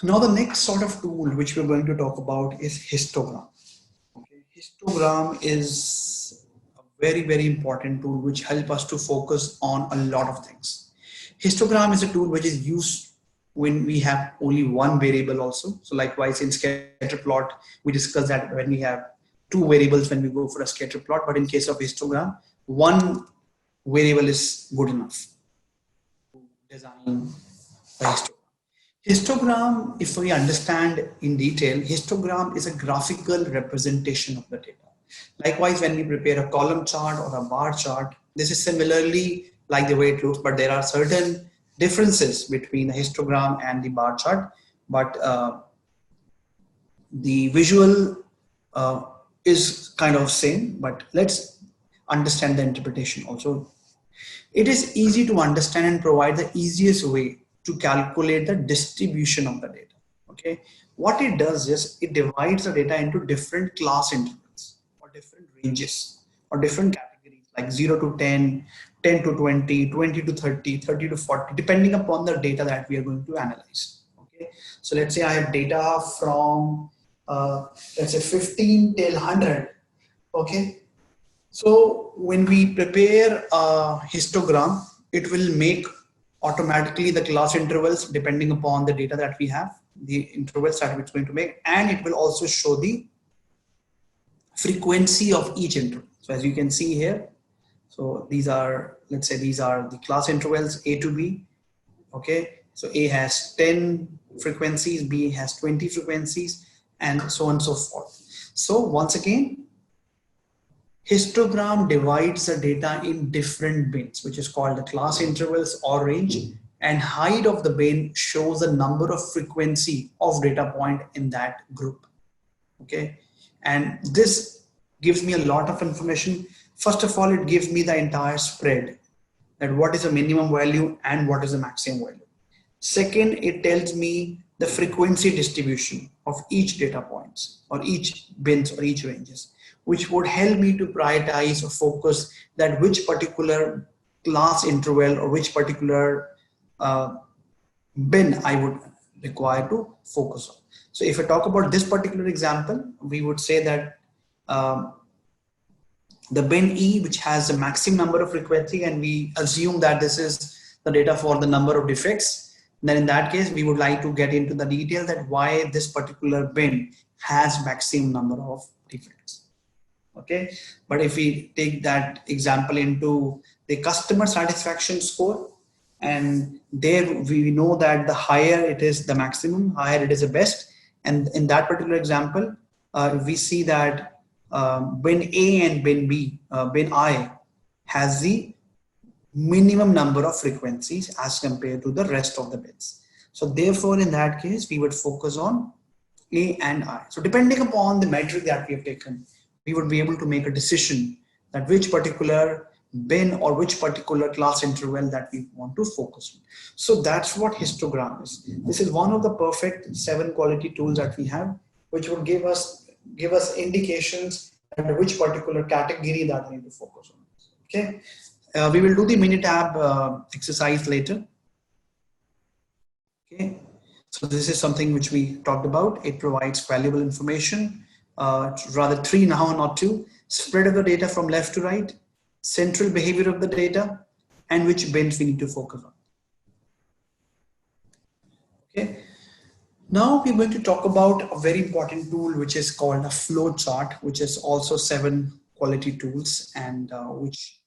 Now the next sort of tool which we're going to talk about is histogram. Okay. Histogram is a very important tool which help us to focus on a lot of things. Histogram is a tool which is used when we have only one variable also. So likewise in scatter plot, we discussed that when we have two variables when we go for a scatter plot, but in case of histogram, one variable is good enough to design a histogram. Histogram, if we understand in detail, histogram is a graphical representation of the data. Likewise, when we prepare a column chart or a bar chart, this is similarly like the way it looks, but there are certain differences between the histogram and the bar chart. But the visual is kind of same, but let's understand the interpretation also. It is easy to understand and provide the easiest way to calculate the distribution of the data. Okay, what it does is it divides the data into different class intervals or different ranges or different categories like 0 to 10, 10 to 20, 20 to 30, 30 to 40, depending upon the data that we are going to analyze. Okay, so let's say I have data from let's say 15 till 100. Okay, so when we prepare a histogram, it will make automatically the class intervals depending upon the data that we have, the intervals that it's going to make, and it will also show the frequency of each interval. So as you can see here, so these are, let's say these are the class intervals A to B. Okay, so A has 10 frequencies, B has 20 frequencies, and so on and so forth. So once again, histogram divides the data in different bins, which is called the class intervals or range, and height of the bin shows the number of frequency of data point in that group. Okay, and this gives me a lot of information. First of all, it gives me the entire spread, that what is the minimum value and what is the maximum value. Second, it tells me the frequency distribution of each data points or each bins or each ranges, which would help me to prioritize or focus that which particular class interval or which particular bin I would require to focus on. So if I talk about this particular example, we would say that the bin E, which has the maximum number of frequency, and we assume that this is the data for the number of defects, then in that case, we would like to get into the detail that why this particular bin has maximum number of defects. Okay, but if we take that example into the customer satisfaction score, and there we know that the higher it is the maximum, higher it is the best, and in that particular example, we see that bin A and bin B, bin I has the minimum number of frequencies as compared to the rest of the bins. So therefore, in that case, we would focus on A and I. So depending upon the metric that we have taken, we would be able to make a decision that which particular bin or which particular class interval that we want to focus on. So that's what histogram is. This is one of the perfect 7 quality tools that we have, which would give us indications at which particular category that we need to focus on. Okay, we will do the Minitab exercise later. Okay, so this is something which we talked about. It provides valuable information. Rather 3 now, not 2. Spread of the data from left to right, central behavior of the data, and which bins we need to focus on. Okay. Now we're going to talk about a very important tool which is called a flow chart, which is also 7 quality tools, and which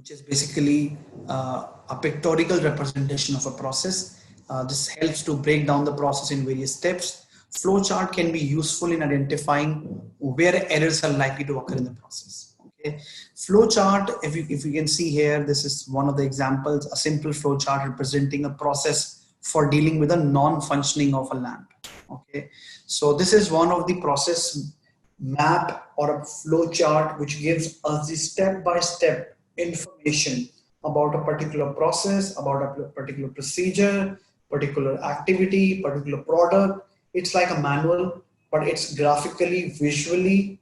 is basically a pictorial representation of a process. This helps to break down the process in various steps. Flowchart can be useful in identifying where errors are likely to occur in the process. Okay, flowchart, if you can see here, this is one of the examples, a simple flowchart representing a process for dealing with a non-functioning of a lamp. Okay, so this is one of the process map or a flowchart which gives us the step-by-step information about a particular process, about a particular procedure, particular activity, particular product. It's like a manual, but it's graphically, visually,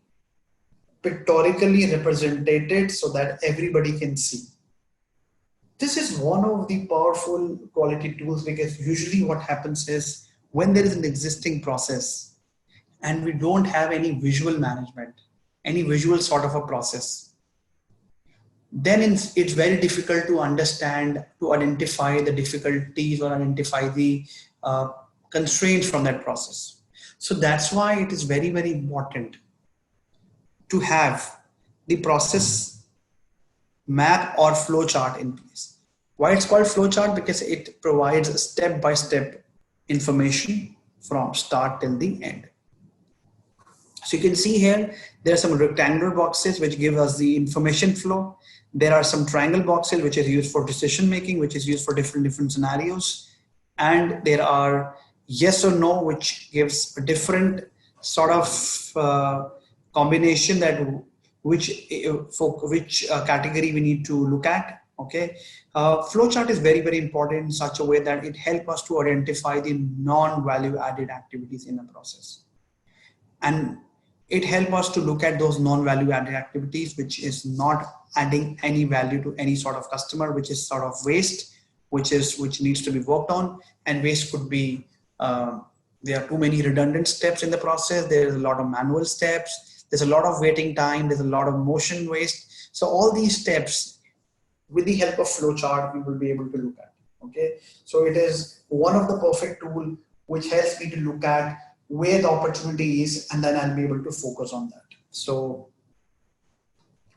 pictorially represented so that everybody can see. This is one of the powerful quality tools, because usually what happens is when there is an existing process and we don't have any visual management, any visual sort of a process, then it's very difficult to understand, to identify the difficulties or identify the uh, constraints from that process. So that's why it is very, very important to have the process map or flow chart in place. Why it's called flow chart? Because it provides step-by-step information from start till the end. So you can see here, there are some rectangular boxes which give us the information flow. There are some triangle boxes which is used for decision making, which is used for different scenarios. And there are yes or no, which gives a different sort of combination that which category we need to look at. Okay, flowchart is very, very important in such a way that it helps us to identify the non-value added activities in the process, and it helps us to look at those non-value added activities which is not adding any value to any sort of customer, which is sort of waste, which needs to be worked on. And waste could be there are too many redundant steps in the process. There's a lot of manual steps. There's a lot of waiting time. There's a lot of motion waste. So all these steps, with the help of flowchart, we will be able to look at. Okay, so it is one of the perfect tool which helps me to look at where the opportunity is, and then I'll be able to focus on that. So,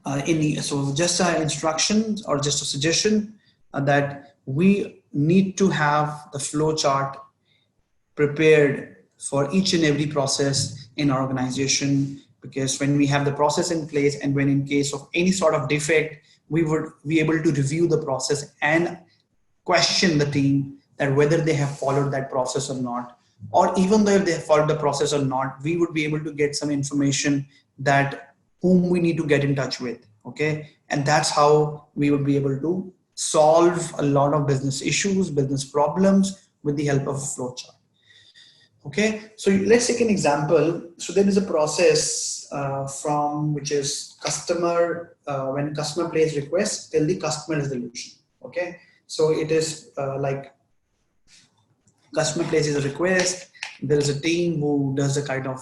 so just an instruction or just a suggestion that we need to have the flow chart prepared for each and every process in our organization, because when we have the process in place, and when in case of any sort of defect, we would be able to review the process and question the team that whether they have followed that process or not. Or even though if they have followed the process or not, we would be able to get some information that whom we need to get in touch with. Okay, and that's how we will be able to solve a lot of business issues, business problems with the help of a flowchart. Okay, so let's take an example. So there is a process from which is customer, when customer places request till the customer resolution. Okay, so it is like customer places a request. There is a team who does a kind of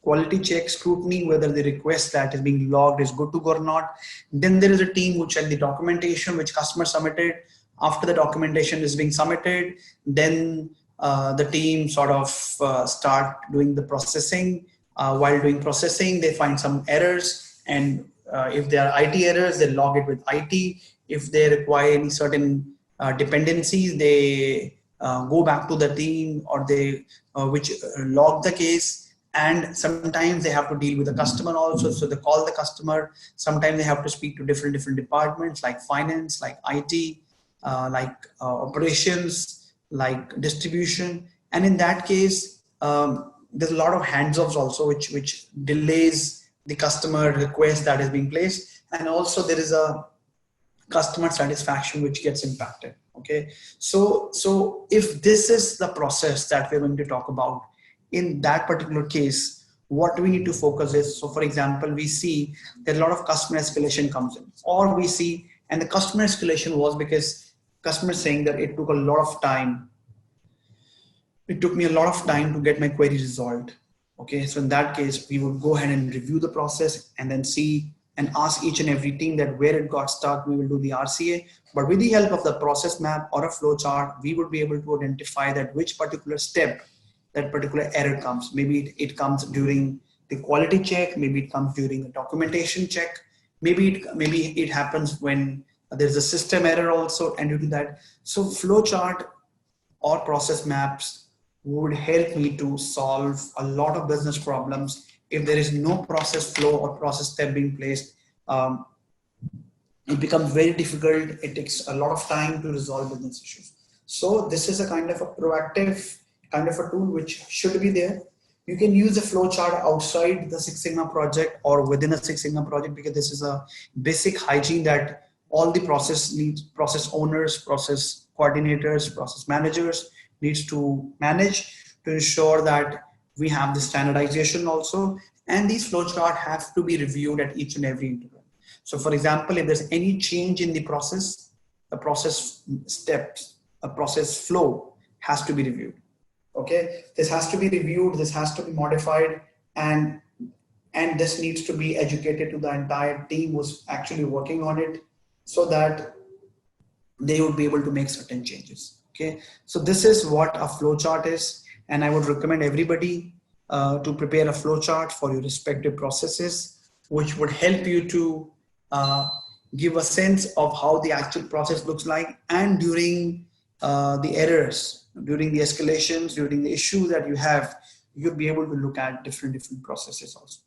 quality check, scrutiny, whether the request that is being logged is good to go or not. Then there is a team who check the documentation which customer submitted. After the documentation is being submitted, then the team sort of start doing the processing. While doing processing, they find some errors, and if there are IT errors, they log it with IT. If they require any certain dependencies, they go back to the team, or they which log the case. And sometimes they have to deal with the customer also, so they call the customer. Sometimes they have to speak to different departments like finance, like IT, like operations, like distribution. And in that case, there's a lot of hands-offs also, which delays the customer request that is being placed. And also there is a customer satisfaction which gets impacted. Okay, so if this is the process that we're going to talk about, in that particular case, what we need to focus is, so for example, we see that a lot of customer escalation comes in, or we see, and the customer escalation was because customer saying that it took a lot of time. It took me a lot of time to get my query resolved. Okay, so in that case, we would go ahead and review the process and then see and ask each and every team that where it got stuck. We will do the RCA, but with the help of the process map or a flow chart, we would be able to identify that which particular step that particular error comes. Maybe it comes during the quality check, maybe it comes during the documentation check, maybe it happens when there's a system error also, and due to that. So flowchart or process maps would help me to solve a lot of business problems. If there is no process flow or process step being placed, it becomes very difficult. It takes a lot of time to resolve business issues. So this is a kind of a proactive kind of a tool which should be there. You can use a flowchart outside the Six Sigma project or within a Six Sigma project, because this is a basic hygiene that all the process owners, process coordinators, process managers needs to manage, to ensure that we have the standardization also. And these flowchart have to be reviewed at each and every interval. So for example, if there's any change in the process, the process steps, a process flow has to be reviewed. Okay, this has to be reviewed, this has to be modified, and this needs to be educated to the entire team who's actually working on it, so that they would be able to make certain changes. Okay, so this is what a flow chart is, and I would recommend everybody to prepare a flow chart for your respective processes, which would help you to give a sense of how the actual process looks like, and during the errors, during the escalations, during the issues that you have, you'll be able to look at different processes also.